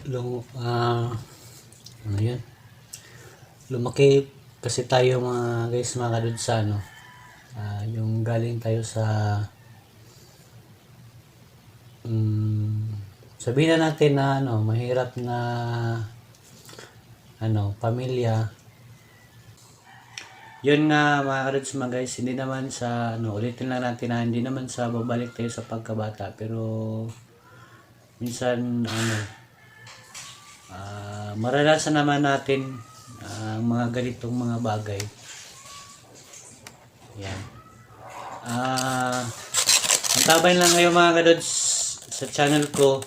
Ano yan? Lumaki kasi tayo mga guys, mga kadod sa ano. Yung galing tayo sa sabihin na natin na ano, mahirap na ano, pamilya. Yun nga mga karods mga guys, hindi naman sa ano, ulitin lang natin na hindi naman sa babalik tayo sa pagkabata, pero minsan ano, maranasan naman natin ang mga ganitong mga bagay. Yan. Antabayan lang ngayon mga karods sa channel ko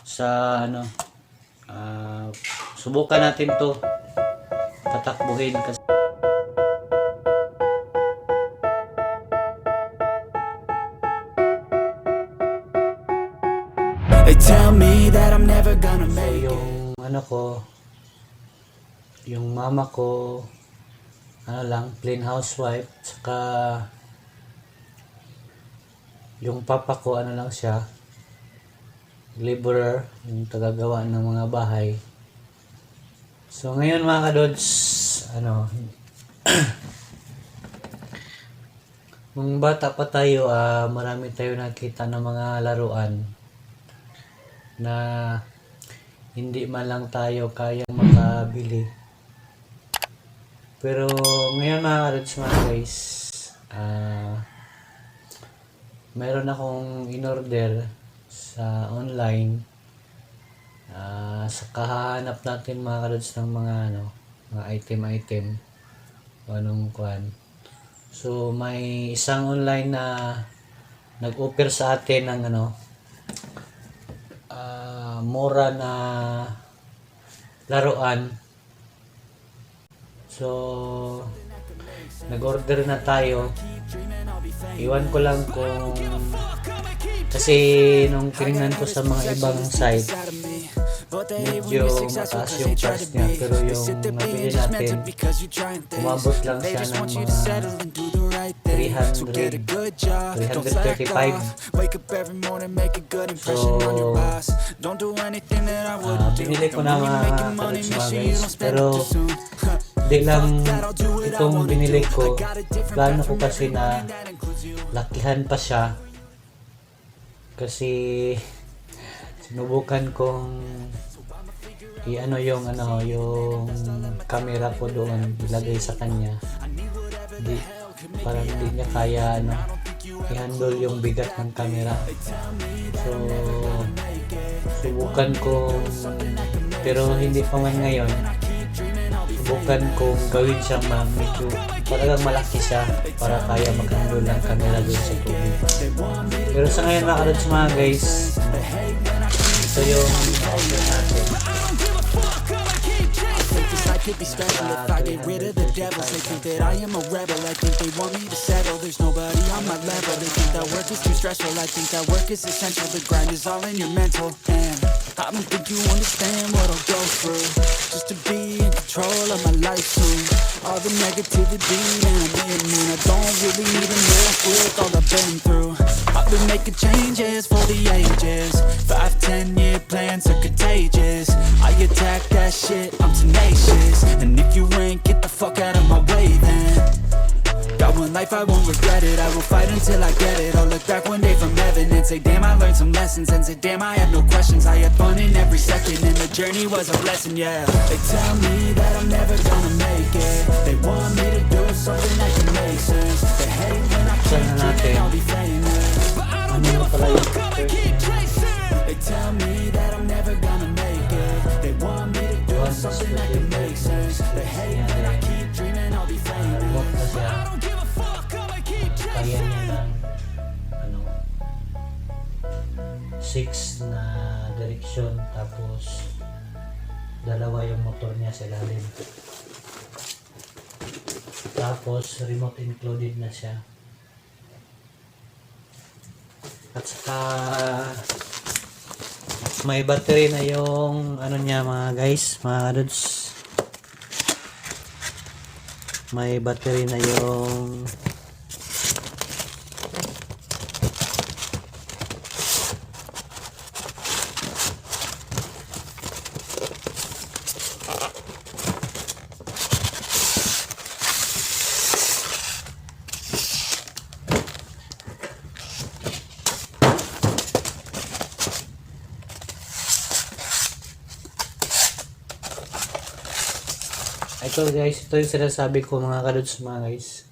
sa ano, subukan natin to patakbuhin kasi they tell me that I'm never gonna make it. Yung ano ko, yung mama ko ano lang, plain housewife, saka yung papa ko ano lang siya, laborer, yung tagagawa ng mga bahay. So ngayon mga kadods, ano nung bata pa tayo, marami tayo nakita ng mga laruan na hindi man lang tayo kayang makabili. Pero ngayon mga kadods mga guys, meron akong in-order sa online. Sa kahanap natin mga kadods ng mga ano, mga item o anong kuan. So may isang online na nag-offer sa atin ng ano, mura na laruan. So nag-order na tayo. Iwan ko lang kung kasi nung tinignan ko sa mga ibang site, medyo mataas yung price niya, pero yung nabili natin umabot lang siya ng mga 335. So binili ko na mga karods mga guys, pero di lang itong binili ko, plano ko kasi na lakihan pa siya kasi sinubukan kong i-ano yung camera ko doon, ilagay sa kanya. Parang hindi niya kaya i-handle yung bigat ng camera. So subukan ko, pero hindi pa man ngayon. Subukan kong gawin siyang medyo talagang malaki siya para kaya mag-handle ng camera doon sa tubig. Pero sa ngayon mga karods mga guys, ito yung order natin. Could be special if I get rid of the devils. They think that I am a rebel. I think they want me to settle. There's nobody on my level. They think that work is too stressful. I think that work is essential. The grind is all in your mental. And I don't think you understand what I'll go through just to be in control of my life soon. All the negativity and man, I don't really need to live with all I've been through. I've been making changes for the ages. 5-10 year plans are contagious. I attack that shit, I'm tenacious. And if you ain't, get the fuck out of my way then. Got one life, I won't regret it. I will fight until I get it. I'll look back one day from heaven and say, damn, I learned some lessons. And say, damn, I have no questions. I had fun in every second and the journey was a blessing, yeah. They tell me that I'm never gonna make it. They want me to do something that can make sense. They hate when I can't do it, I'll be famous. But I don't give a fuck, I'ma keep chasing. They tell me that I'm never gonna make it. They want me to do something that can make sense. They hate when I keep dreaming, I'll be famous. But I don't give a fuck, I'ma keep Kaya chasing. niya ng 6 na direksyon, tapos dalawa yung motor niya sa ilalim, tapos remote included na siya, at saka may battery na yung ano niya mga guys, mga kadods, may battery na yung Ito guys, ito yung sinasabi ko mga kadudes mga guys.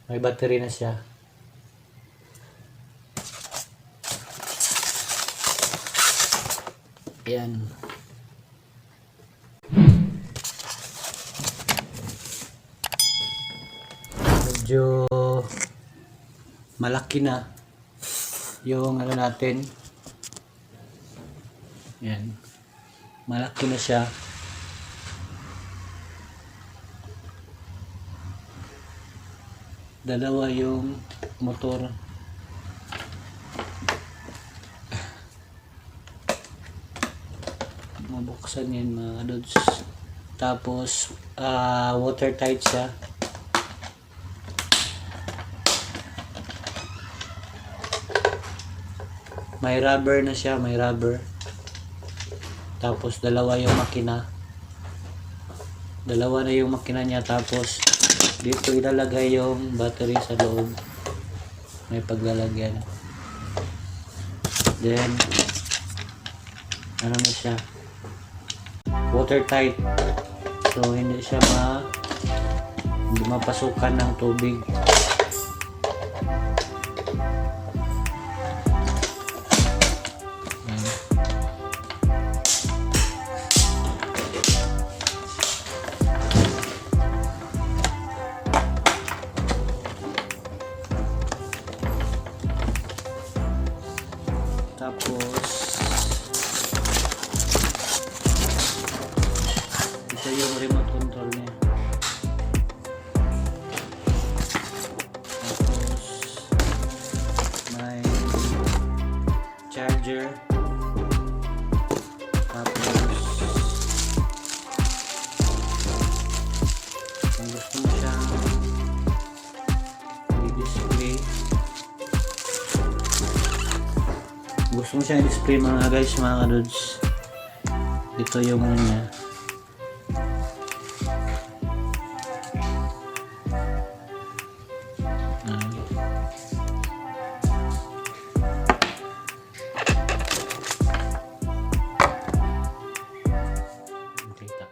May battery na siya. Ayan. Medyo malaki na yung ano natin. Ayan. Malaki na siya. Dalawa yung motor. Mabuksan yan mga kadudes. Tapos watertight siya. May rubber na siya, may rubber. Tapos dalawa yung makina. Dalawa na yung makina niya. Tapos dito ilalagay yung battery sa loob. May paglalagyan. Then ano na siya? Watertight. So hindi siya hindi mapasukan ng tubig. Tapos ito yung remote control niya. Tapos may charger. Tapos kung gusto mo siyang i-display, mga guys, mga kadudes, ito yung ano niya. Kita.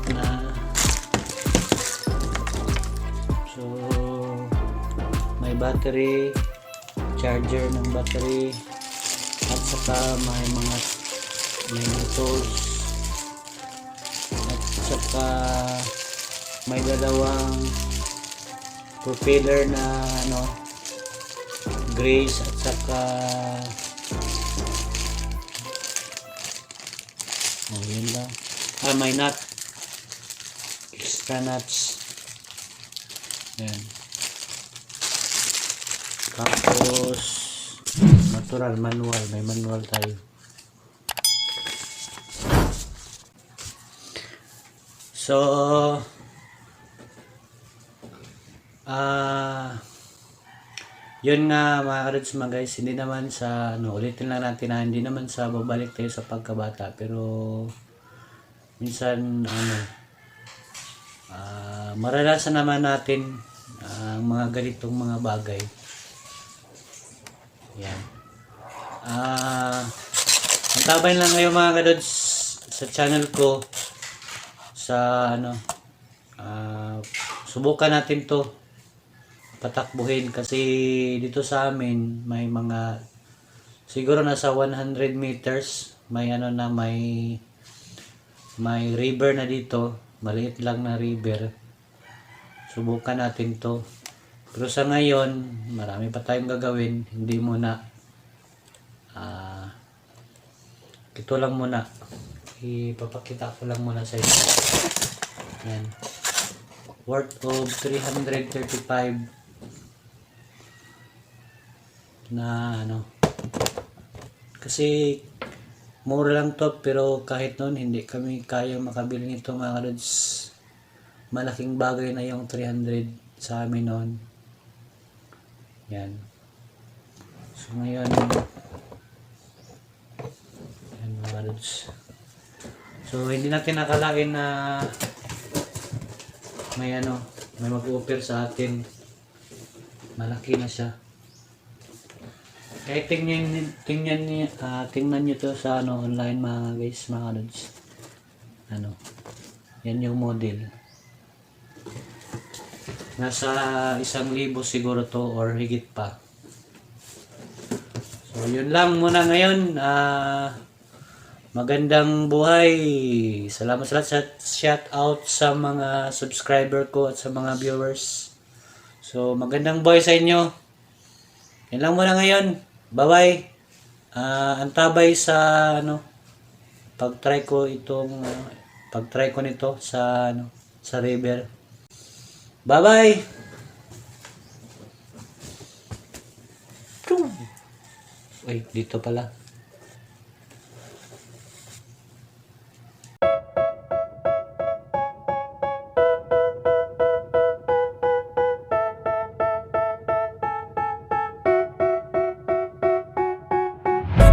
Na. So may battery, charger ng battery, at saka may tools, at saka may dalawang propeller na grease, at saka yun lang. May nut, extra nuts. Ayan. Tapos natural, manual. May manual tayo. So yun nga mga kadudes mga guys, hindi naman sa ulitin lang natin na hindi naman sa babalik tayo sa pagkabata, pero minsan maranasan naman natin ang mga ganitong mga bagay. Yan. Magtabay lang ngayon mga kadudes sa channel ko sa subukan natin to patakbuhin, kasi dito sa amin may mga siguro nasa 100 meters may may river na dito, maliit lang na river. Subukan natin to, pero sa ngayon marami pa tayong gagawin. Hindi muna, ito lang muna, ipapakita ko lang muna sa inyo. Yan, worth of 335 na kasi mura lang to, pero kahit noon hindi kami kayang makabili nito mga kadods. Malaking bagay na yung 300 sa amin noon. Yan. So ngayon, yan mga kadods. So hindi natin nakalain na may mag-offer sa atin. Malaki na siya. Kaya tingnan niyo to sa online mga guys, mga lods. Yan yung model. Nasa 1,000 siguro to or higit pa. So yun lang muna ngayon. Magandang buhay. Salamat sa lahat. Shout out sa mga subscriber ko at sa mga viewers. So magandang buhay sa inyo. Yan lang muna ngayon. Bye-bye. Antabay sa pag-try ko nito sa sa river. Bye-bye. Uy, dito pala.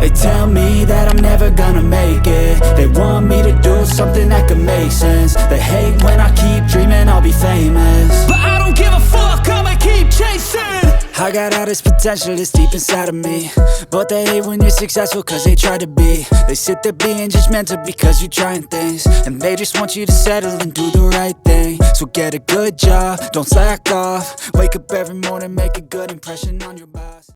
They tell me that I'm never gonna make it. They want me to do something that could make sense. They hate when I keep dreaming I'll be famous, but I don't give a fuck, I'ma keep chasing. I got all this potential that's deep inside of me, but they hate when you're successful cause they try to be. They sit there being judgmental because you're trying things, and they just want you to settle and do the right thing. So get a good job, don't slack off. Wake up every morning, make a good impression on your boss.